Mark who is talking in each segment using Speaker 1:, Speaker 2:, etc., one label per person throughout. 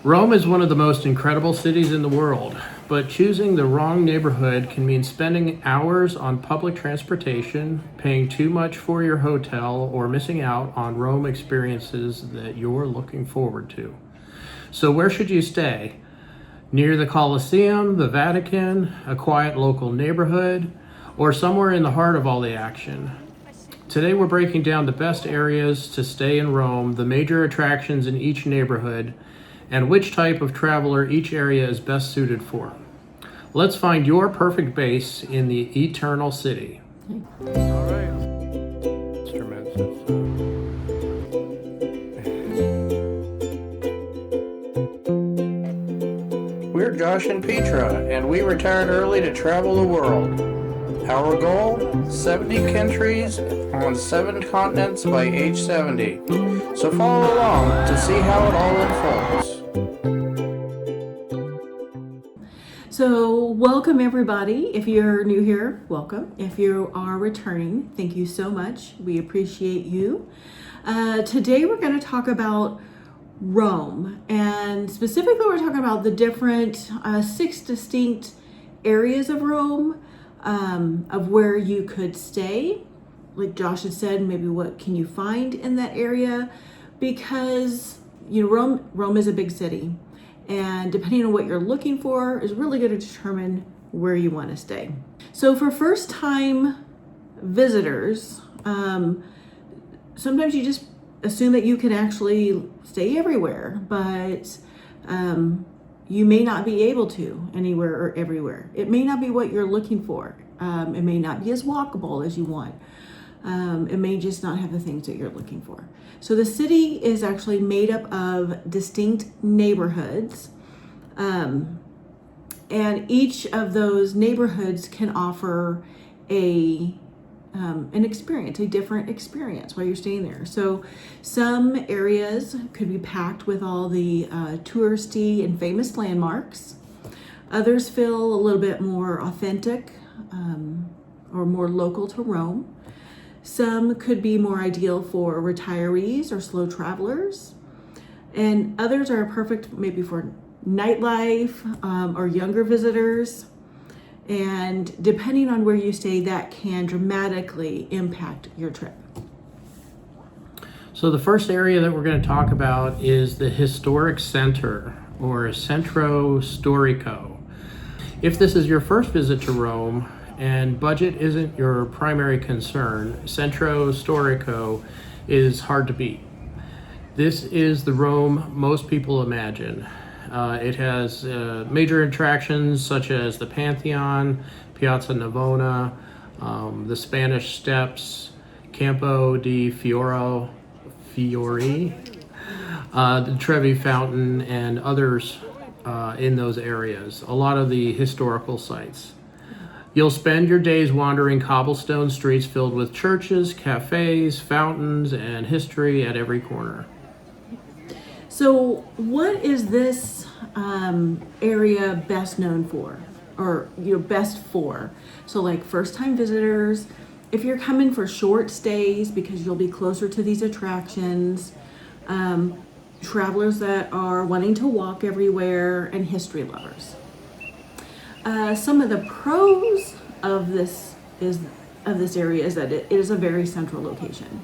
Speaker 1: Rome is one of the most incredible cities in the world, but choosing the wrong neighborhood can mean spending hours on public transportation, paying too much for your hotel, or missing out on Rome experiences that you're looking forward to. So, where should you stay? Near the Colosseum, the Vatican, a quiet local neighborhood, or somewhere in the heart of all the action? Today we're breaking down the best areas to stay in Rome, the major attractions in each neighborhood, and which type of traveler each area is best suited for. Let's find your perfect base in the eternal city. All right. Instruments. We're Josh and Petra, and we retired early to travel the world. Our goal? 70 countries on 7 continents by age 70. So follow along to see how it all unfolds.
Speaker 2: So welcome everybody. If you're new here, welcome. If you are returning, thank you so much. We appreciate you. Today we're going to talk about Rome, and specifically we're talking about the different 6 distinct areas of Rome, of where you could stay. Like Josh had said, maybe what can you find in that area, because Rome is a big city. And depending on what you're looking for is really going to determine where you want to stay. So for first time visitors, sometimes you just assume that you can actually stay everywhere, but you may not be able to anywhere or everywhere. It may not be what you're looking for. It may not be as walkable as you want. It may just not have the things that you're looking for. So the city is actually made up of distinct neighborhoods, and each of those neighborhoods can offer an experience, a different experience while you're staying there. So some areas could be packed with all the touristy and famous landmarks. Others feel a little bit more authentic or more local to Rome. Some could be more ideal for retirees or slow travelers, and others are perfect maybe for nightlife or younger visitors. And depending on where you stay, that can dramatically impact your trip.
Speaker 1: So the first area that we're going to talk about is the historic center, or Centro Storico. If this is your first visit to Rome, and budget isn't your primary concern, Centro Storico is hard to beat. This is the Rome most people imagine. It has major attractions such as the Pantheon, Piazza Navona, the Spanish Steps, Campo di Fiori, the Trevi Fountain, and others in those areas. A lot of the historical sites. You'll spend your days wandering cobblestone streets filled with churches, cafes, fountains, and history at every corner.
Speaker 2: So what is this area best known for, or best for? So like first-time visitors, if you're coming for short stays because you'll be closer to these attractions, travelers that are wanting to walk everywhere, and history lovers. Some of the pros of this area is that it is a very central location,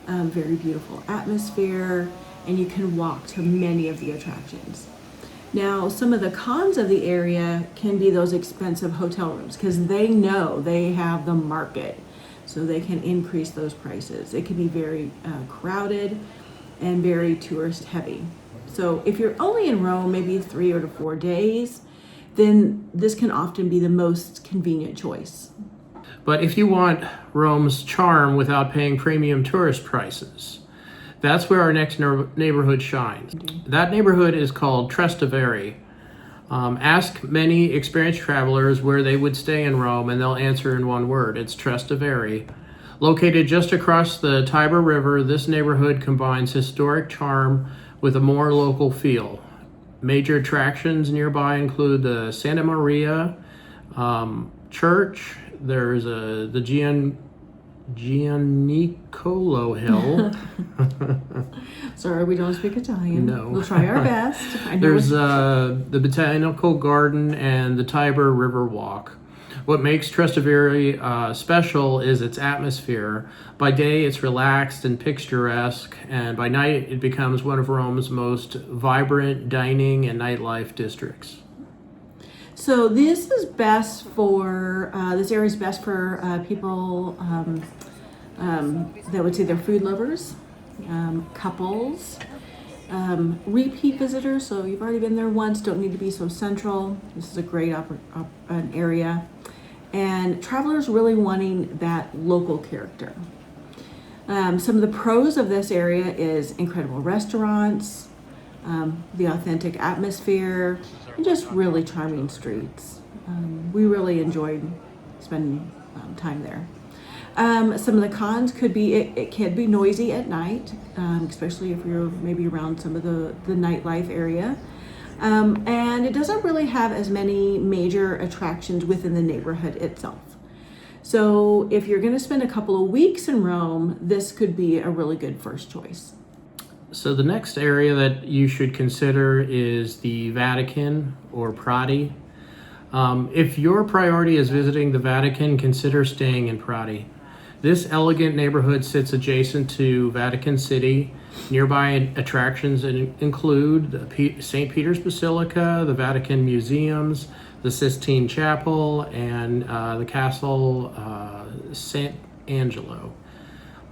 Speaker 2: very beautiful atmosphere, and you can walk to many of the attractions. Now, some of the cons of the area can be those expensive hotel rooms, because they know they have the market, so they can increase those prices. It can be very crowded and very tourist heavy. So if you're only in Rome maybe 3 or 4 days, then this can often be the most convenient choice.
Speaker 1: But if you want Rome's charm without paying premium tourist prices, that's where our next neighborhood shines. That neighborhood is called Trastevere. Ask many experienced travelers where they would stay in Rome, and they'll answer in one word. It's Trastevere. Located just across the Tiber River, this neighborhood combines historic charm with a more local feel. Major attractions nearby include the Santa Maria Church. There's the Gianicolo Hill.
Speaker 2: Sorry, we don't speak Italian.
Speaker 1: No.
Speaker 2: We'll try our best. I know
Speaker 1: There's the Botanical Garden and the Tiber River Walk. What makes Trastevere special is its atmosphere. By day, it's relaxed and picturesque, and by night, it becomes one of Rome's most vibrant dining and nightlife districts.
Speaker 2: So this is best for, this area is best for people that would say they're food lovers, couples, repeat visitors. So you've already been there once, don't need to be so central. This is a great an area. And travelers really wanting that local character. Some of the pros of this area is incredible restaurants, the authentic atmosphere, and just really charming streets. We really enjoyed spending time there. Some of the cons could be it can be noisy at night, especially if you're maybe around some of the nightlife area. And it doesn't really have as many major attractions within the neighborhood itself. So if you're going to spend a couple of weeks in Rome, this could be a really good first choice.
Speaker 1: So the next area that you should consider is the Vatican or Prati. If your priority is visiting the Vatican, consider staying in Prati. This elegant neighborhood sits adjacent to Vatican City. Nearby attractions include the St. Peter's Basilica, the Vatican Museums, the Sistine Chapel, and the Castle St. Angelo.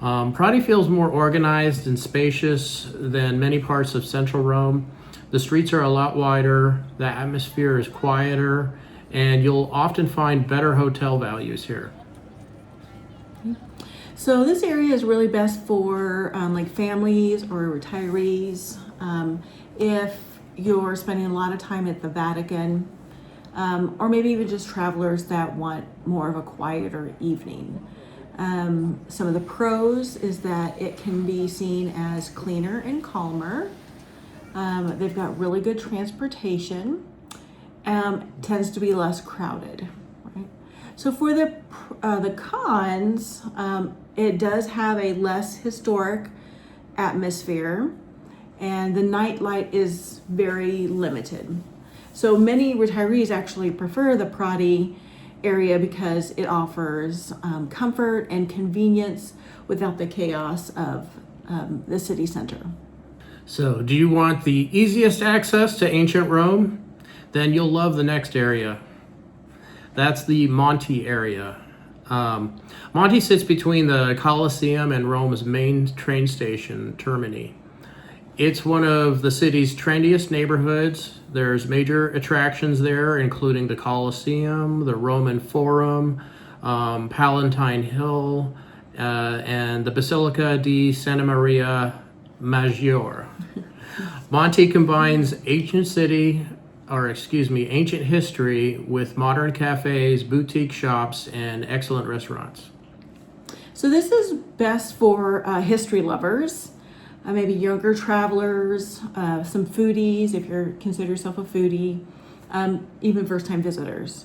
Speaker 1: Prati feels more organized and spacious than many parts of central Rome. The streets are a lot wider, the atmosphere is quieter, and you'll often find better hotel values here.
Speaker 2: So this area is really best for like families or retirees. If you're spending a lot of time at the Vatican, or maybe even just travelers that want more of a quieter evening. Some of the pros is that it can be seen as cleaner and calmer. They've got really good transportation. Tends to be less crowded. Right? So for the cons, it does have a less historic atmosphere, and the nightlife is very limited. So many retirees actually prefer the Prati area because it offers comfort and convenience without the chaos of the city center.
Speaker 1: So, do you want the easiest access to ancient Rome? Then you'll love the next area. That's the Monte area. Monte sits between the Colosseum and Rome's main train station, Termini. It's one of the city's trendiest neighborhoods. There's major attractions there, including the Colosseum, the Roman Forum, Palatine Hill, and the Basilica di Santa Maria Maggiore. Monte combines ancient history with modern cafes, boutique shops, and excellent restaurants.
Speaker 2: So this is best for history lovers, maybe younger travelers, some foodies, if you consider yourself a foodie, even first-time visitors.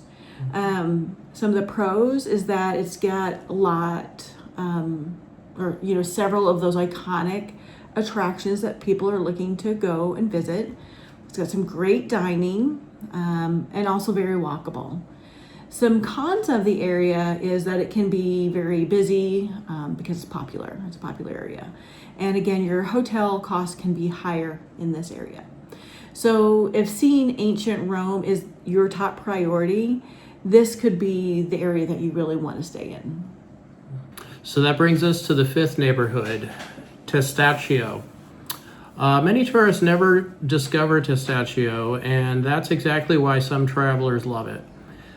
Speaker 2: Some of the pros is that it's got a lot, several of those iconic attractions that people are looking to go and visit. It's got some great dining, and also very walkable. Some cons of the area is that it can be very busy because it's popular. It's a popular area. And again, your hotel costs can be higher in this area. So if seeing ancient Rome is your top priority, this could be the area that you really want to stay in.
Speaker 1: So that brings us to the fifth neighborhood, Testaccio. Many tourists never discover Testaccio, and that's exactly why some travelers love it.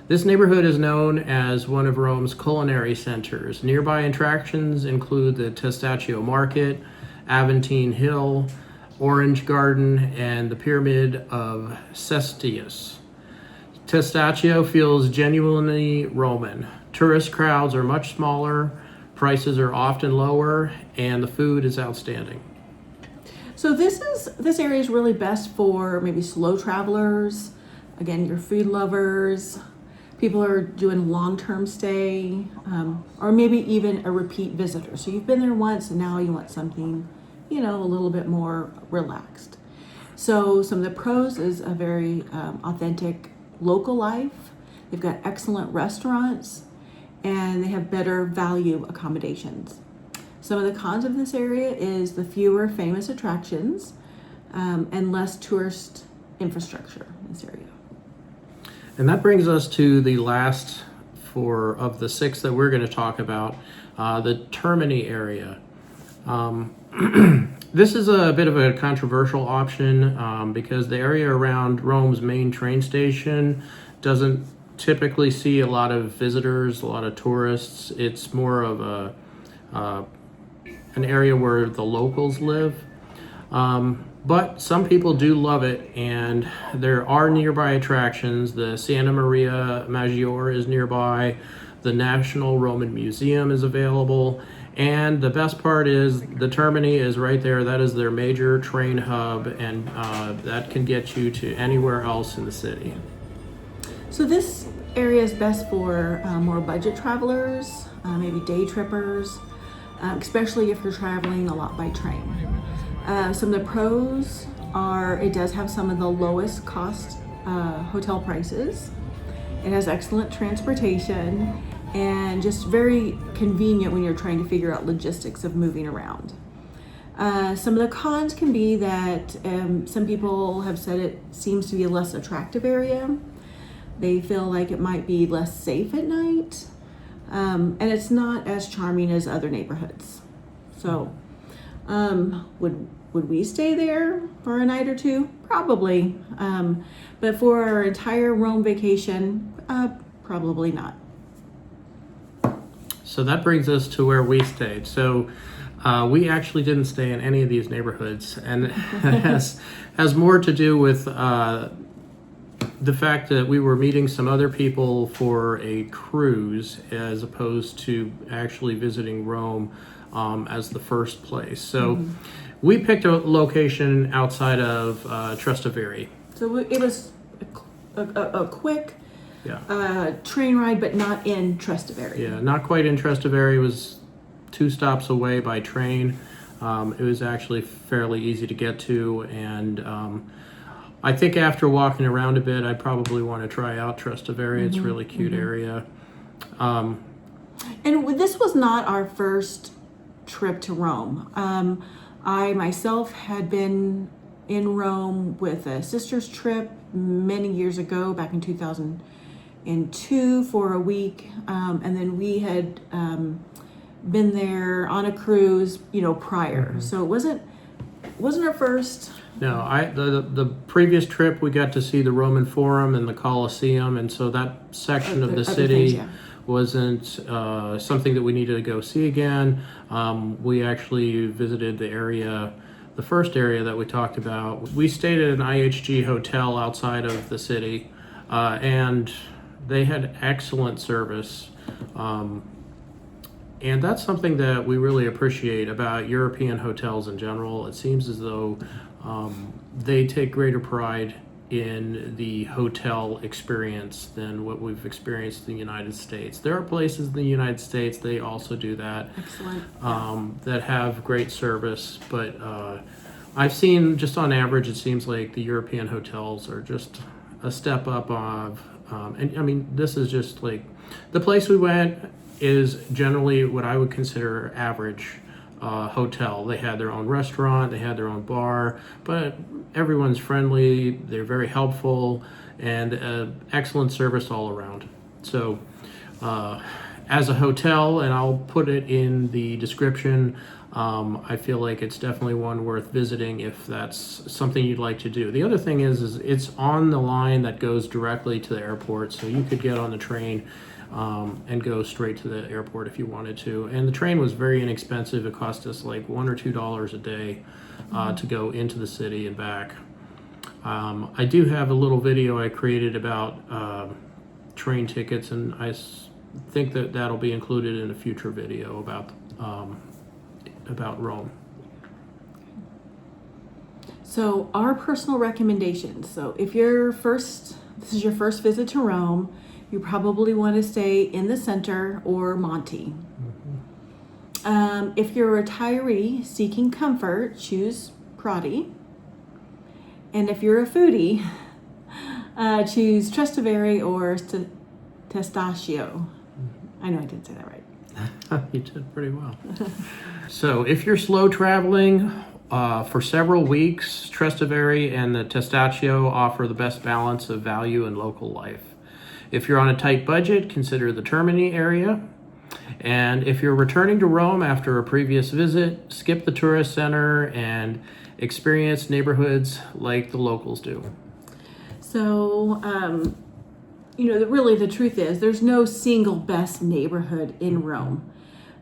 Speaker 1: This neighborhood is known as one of Rome's culinary centers. Nearby attractions include the Testaccio Market, Aventine Hill, Orange Garden, and the Pyramid of Cestius. Testaccio feels genuinely Roman. Tourist crowds are much smaller, prices are often lower, and the food is outstanding.
Speaker 2: So this area is really best for maybe slow travelers, again, your food lovers, people are doing long-term stay, or maybe even a repeat visitor. So you've been there once and now you want something, a little bit more relaxed. So some of the pros is a very authentic local life. They've got excellent restaurants and they have better value accommodations. Some of the cons of this area is the fewer famous attractions and less tourist infrastructure in this area.
Speaker 1: And that brings us to the last four of the six that we're going to talk about, the Termini area. This is a bit of a controversial option because the area around Rome's main train station doesn't typically see a lot of visitors, a lot of tourists. It's more of an area where the locals live. But some people do love it, and there are nearby attractions. The Santa Maria Maggiore is nearby. The National Roman Museum is available. And the best part is the Termini is right there. That is their major train hub, and that can get you to anywhere else in the city.
Speaker 2: So this area is best for more budget travelers, maybe day trippers, especially if you're traveling a lot by train. Some of the pros are it does have some of the lowest cost hotel prices. It has excellent transportation and just very convenient when you're trying to figure out logistics of moving around. Some of the cons can be that some people have said it seems to be a less attractive area. They feel like it might be less safe at night, and it's not as charming as other neighborhoods. So would we stay there for a night or two? Probably. But for our entire Rome vacation, probably not.
Speaker 1: So that brings us to where we stayed. So we actually didn't stay in any of these neighborhoods, and it has more to do with the fact that we were meeting some other people for a cruise as opposed to actually visiting Rome as the first place. So we picked a location outside of Trastevere.
Speaker 2: So it was a quick train ride, but not in Trastevere.
Speaker 1: Yeah, not quite in Trastevere. It was 2 stops away by train. It was actually fairly easy to get to, and I think after walking around a bit, I probably want to try out Trastevere. It's a really cute area.
Speaker 2: And this was not our first trip to Rome. I myself had been in Rome with a sister's trip many years ago, back in 2002 for a week. And then we had been there on a cruise, prior. So it wasn't our first.
Speaker 1: No, the previous trip we got to see the Roman Forum and the Colosseum, and so that section of the city wasn't something that we needed to go see again. We actually visited the first area that we talked about. We stayed at an IHG hotel outside of the city, and they had excellent service. And that's something that we really appreciate about European hotels in general. It seems as though they take greater pride in the hotel experience than what we've experienced in the United States. There are places in the United States, they also do that.
Speaker 2: Excellent.
Speaker 1: That have great service, but I've seen, just on average, it seems like the European hotels are just a step up of, and I mean, this is just like, the place we went is generally what I would consider average hotel. They had their own restaurant, they had their own bar, but everyone's friendly, they're very helpful, and excellent service all around. So as a hotel, and I'll put it in the description, I feel like it's definitely one worth visiting if that's something you'd like to do. The other thing is it's on the line that goes directly to the airport, so you could get on the train and go straight to the airport if you wanted to. And the train was very inexpensive. It cost us like $1 or $2 a day to go into the city and back. I do have a little video I created about train tickets, and I think that that'll be included in a future video about Rome.
Speaker 2: So our personal recommendations. So if this is your first visit to Rome, you probably want to stay in the center or Monte. If you're a retiree seeking comfort, choose Prati. And if you're a foodie, choose Trastevere or Testaccio. I know I didn't say that right.
Speaker 1: You did pretty well. So if you're slow traveling for several weeks, Trastevere and the Testaccio offer the best balance of value and local life. If you're on a tight budget, consider the Termini area. And if you're returning to Rome after a previous visit, skip the tourist center and experience neighborhoods like the locals do.
Speaker 2: So, really the truth is there's no single best neighborhood in Rome.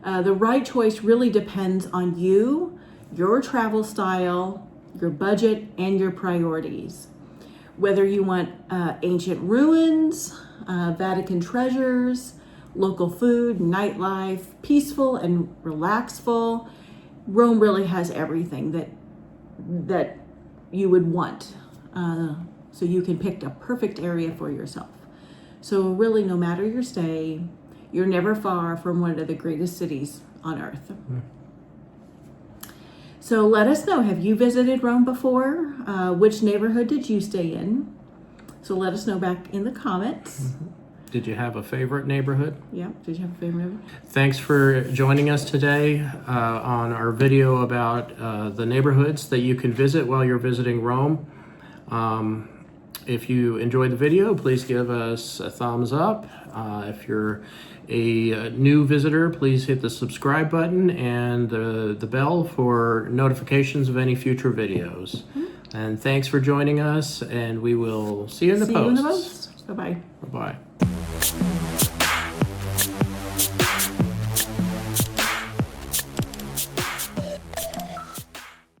Speaker 2: The right choice really depends on you, your travel style, your budget, and your priorities. Whether you want ancient ruins, Vatican treasures, local food, nightlife, peaceful and relaxful, Rome really has everything that you would want. So you can pick a perfect area for yourself. So really, no matter your stay, you're never far from one of the greatest cities on earth. So let us know, have you visited Rome before? Which neighborhood did you stay in? So let us know back in the comments.
Speaker 1: Did you have a favorite neighborhood?
Speaker 2: Yeah, did you have a favorite neighborhood?
Speaker 1: Thanks for joining us today on our video about the neighborhoods that you can visit while you're visiting Rome. If you enjoyed the video, please give us a thumbs up. If you're a new visitor, please hit the subscribe button and the bell for notifications of any future videos. And thanks for joining us, and we will see you in the post.
Speaker 2: Bye-bye.
Speaker 1: Bye-bye.